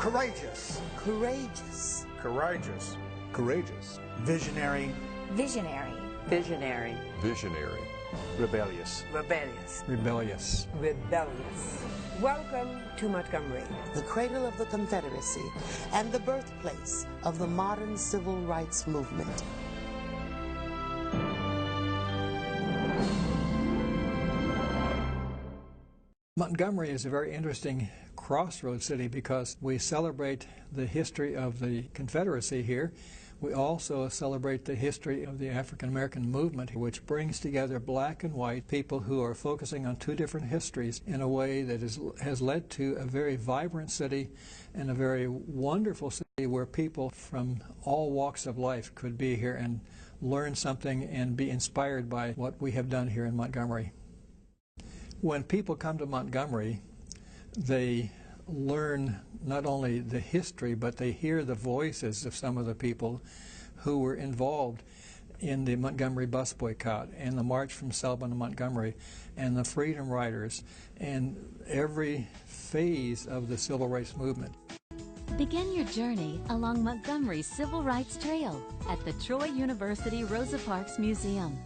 Courageous. Courageous. Courageous. Courageous. Visionary. Visionary. Visionary. Visionary. Rebellious. Rebellious. Rebellious. Rebellious. Welcome to Montgomery, The cradle of the Confederacy and the birthplace of the modern civil rights movement. Montgomery is a very interesting crossroads city because we celebrate the history of the Confederacy here. We also celebrate the history of the African American movement, which brings together black and white people who are focusing on two different histories in a way that has led to a very vibrant city and a very wonderful city where people from all walks of life could be here and learn something and be inspired by what we have done here in Montgomery. When people come to Montgomery, they learn not only the history, but they hear the voices of some of the people who were involved in the Montgomery bus boycott and the march from Selma to Montgomery and the Freedom Riders and every phase of the civil rights movement. Begin your journey along Montgomery's Civil Rights Trail at the Troy University Rosa Parks Museum.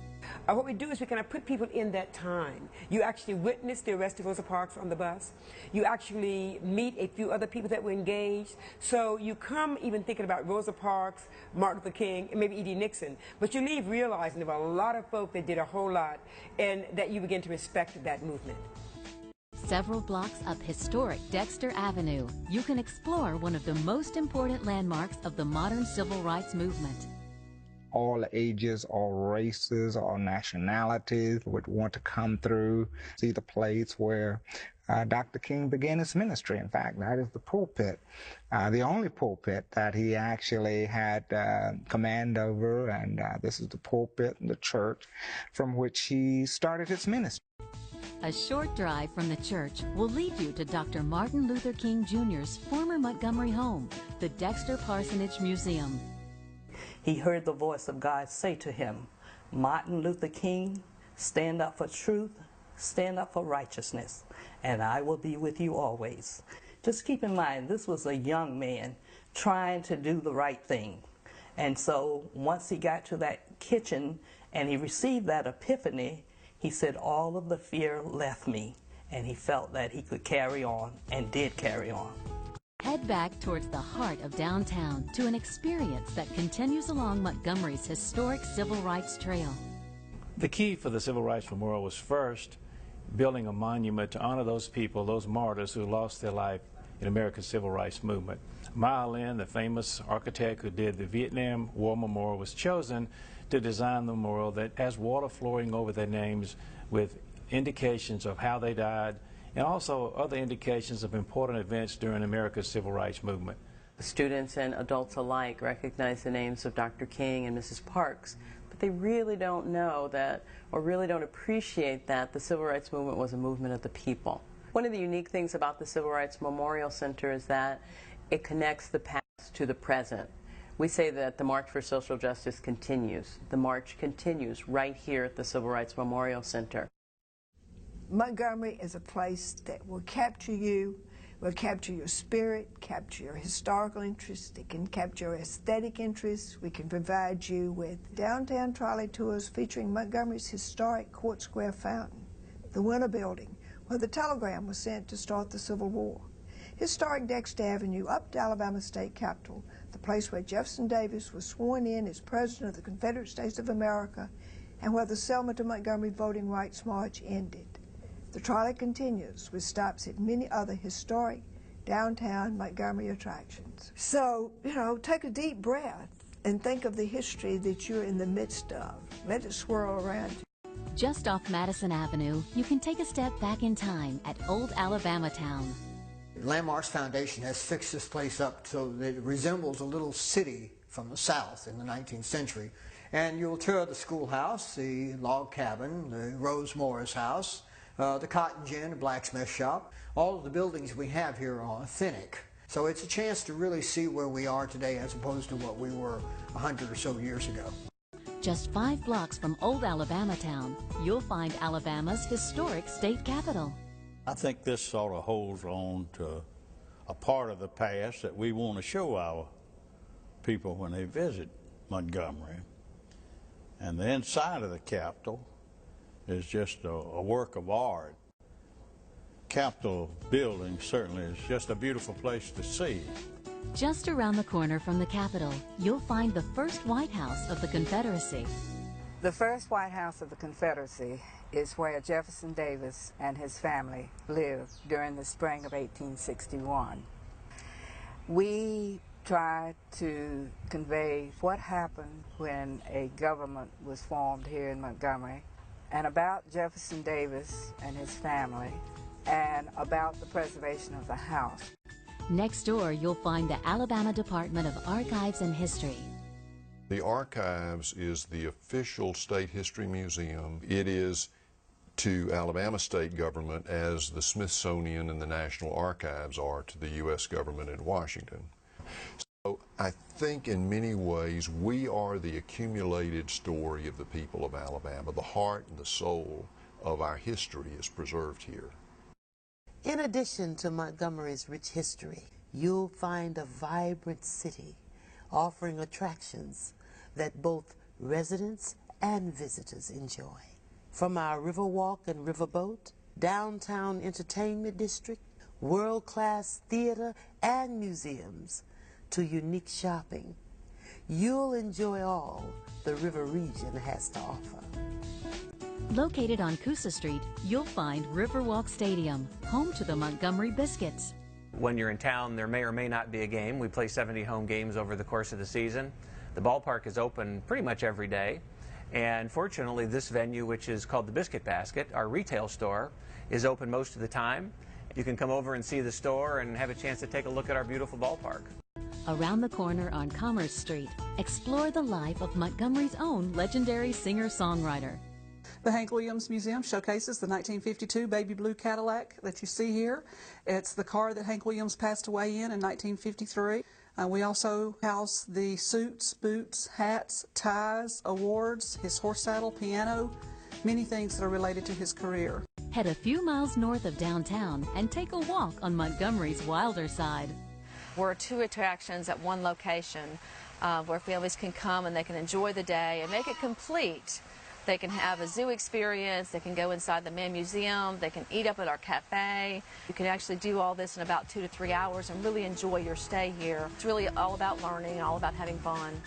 What we do is we kind of put people in that time. You actually witness the arrest of Rosa Parks on the bus. You actually meet a few other people that were engaged. So you come even thinking about Rosa Parks, Martin Luther King, and maybe E.D. Nixon. But you leave realizing there were a lot of folk that did a whole lot and that you begin to respect that movement. Several blocks up historic Dexter Avenue, you can explore one of the most important landmarks of the modern civil rights movement. All ages, all races, all nationalities would want to come through, see the place where Dr. King began his ministry. In fact, that is the pulpit, the only pulpit that he actually had command over, and this is the pulpit in the church from which he started his ministry. A short drive from the church will lead you to Dr. Martin Luther King Jr.'s former Montgomery home, the Dexter Parsonage Museum. He heard the voice of God say to him, Martin Luther King, stand up for truth, stand up for righteousness, and I will be with you always. Just keep in mind, this was a young man trying to do the right thing. And so once he got to that kitchen and he received that epiphany, he said, all of the fear left me, and he felt that he could carry on and did carry on. Head back towards the heart of downtown to an experience that continues along Montgomery's historic Civil Rights Trail. The key for the Civil Rights Memorial was first building a monument to honor those people, those martyrs who lost their life in America's Civil Rights Movement. Ma Lin, the famous architect who did the Vietnam War Memorial, was chosen to design the memorial that has water flowing over their names with indications of how they died, and also other indications of important events during America's Civil Rights Movement. Students and adults alike recognize the names of Dr. King and Mrs. Parks, but they really don't know that, or really don't appreciate that, the Civil Rights Movement was a movement of the people. One of the unique things about the Civil Rights Memorial Center is that it connects the past to the present. We say that the March for Social Justice continues. The march continues right here at the Civil Rights Memorial Center. Montgomery is a place that will capture you, will capture your spirit, capture your historical interest. It can capture your aesthetic interests. We can provide you with downtown trolley tours featuring Montgomery's historic Court Square fountain, the Winter Building, where the telegram was sent to start the Civil War, historic Dexter Avenue up to Alabama State Capitol, the place where Jefferson Davis was sworn in as President of the Confederate States of America, and where the Selma to Montgomery Voting Rights March ended. The trolley continues with stops at many other historic downtown Montgomery attractions. So, take a deep breath and think of the history that you're in the midst of. Let it swirl around you. Just off Madison Avenue, you can take a step back in time at Old Alabama Town. Landmarks Foundation has fixed this place up so that it resembles a little city from the South in the 19th century. And you'll tour the schoolhouse, the log cabin, the Rose Morris house, the cotton gin, the blacksmith shop. All of the buildings we have here are authentic. So it's a chance to really see where we are today as opposed to what we were 100 or so years ago. Just 5 blocks from Old Alabama Town, you'll find Alabama's historic state capital. I think this sort of holds on to a part of the past that we want to show our people when they visit Montgomery. And the inside of the Capitol is just a work of art. Capitol building certainly is just a beautiful place to see. Just around the corner from the Capitol, you'll find the first White House of the Confederacy. The first White House of the Confederacy is where Jefferson Davis and his family lived during the spring of 1861. We try to convey what happened when a government was formed here in Montgomery, and about Jefferson Davis and his family, and about the preservation of the house. Next door, you'll find the Alabama Department of Archives and History. The Archives is the official state history museum. It is to Alabama state government as the Smithsonian and the National Archives are to the U.S. government in Washington. So I think in many ways we are the accumulated story of the people of Alabama. The heart and the soul of our history is preserved here. In addition to Montgomery's rich history, you'll find a vibrant city offering attractions that both residents and visitors enjoy. From our Riverwalk and Riverboat, downtown entertainment district, world-class theater and museums, to unique shopping, you'll enjoy all the river region has to offer. Located on Coosa Street, you'll find Riverwalk Stadium, home to the Montgomery Biscuits. When you're in town, there may or may not be a game. We play 70 home games over the course of the season. The ballpark is open pretty much every day. And fortunately, this venue, which is called the Biscuit Basket, our retail store, is open most of the time. You can come over and see the store and have a chance to take a look at our beautiful ballpark. Around the corner on Commerce Street, explore the life of Montgomery's own legendary singer-songwriter. The Hank Williams Museum showcases the 1952 baby blue Cadillac that you see here. It's the car that Hank Williams passed away in 1953. We also house the suits, boots, hats, ties, awards, his horse saddle, piano, many things that are related to his career. Head a few miles north of downtown and take a walk on Montgomery's wilder side. We're 2 attractions at one location where families can come and they can enjoy the day and make it complete. They can have a zoo experience, they can go inside the Mann Museum, they can eat up at our cafe. You can actually do all this in about 2 to 3 hours and really enjoy your stay here. It's really all about learning, all about having fun.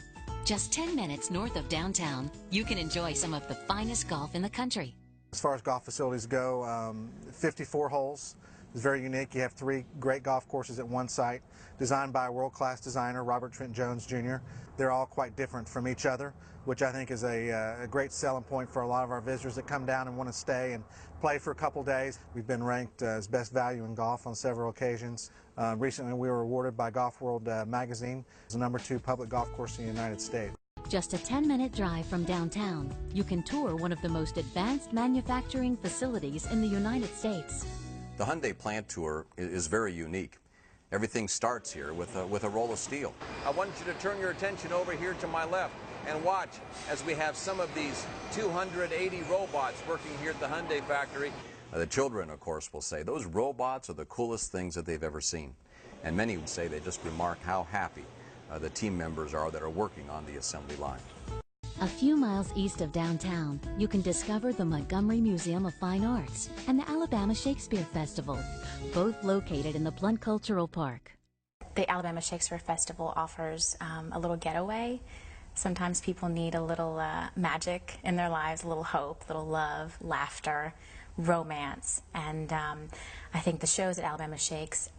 Just 10 minutes north of downtown, you can enjoy some of the finest golf in the country. As far as golf facilities go, 54 holes. It's very unique. You have 3 great golf courses at one site, designed by a world-class designer, Robert Trent Jones, Jr. They're all quite different from each other, which I think is a great selling point for a lot of our visitors that come down and want to stay and play for a couple days. We've been ranked as best value in golf on several occasions. Recently, we were awarded by Golf World magazine as the #2 public golf course in the United States. Just a 10-minute drive from downtown, you can tour one of the most advanced manufacturing facilities in the United States. The Hyundai plant tour is very unique. Everything starts here with a roll of steel. I want you to turn your attention over here to my left and watch as we have some of these 280 robots working here at the Hyundai factory. The children, of course, will say those robots are the coolest things that they've ever seen. And many would say they just remark how happy the team members are that are working on the assembly line. A few miles east of downtown, you can discover the Montgomery Museum of Fine Arts and the Alabama Shakespeare Festival, both located in the Blount Cultural Park. The Alabama Shakespeare Festival offers a little getaway. Sometimes people need a little magic in their lives, a little hope, a little love, laughter, romance, and I think the shows at Alabama Shakes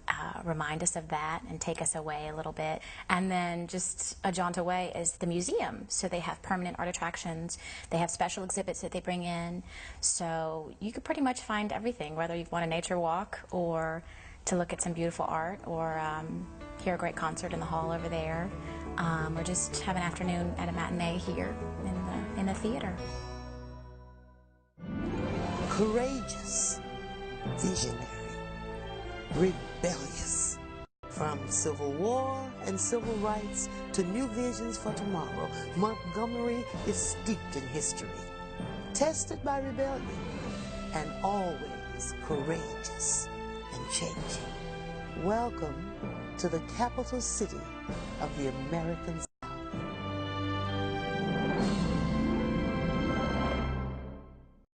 remind us of that and take us away a little bit. And then just a jaunt away is the museum. So they have permanent art attractions, they have special exhibits that they bring in, so you could pretty much find everything, whether you want a nature walk or to look at some beautiful art or hear a great concert in the hall over there, or just have an afternoon at a matinee here in the theater. Courageous, visionary, rebellious. From Civil War and civil rights to new visions for tomorrow, Montgomery is steeped in history, tested by rebellion, and always courageous and changing. Welcome to the capital city of the American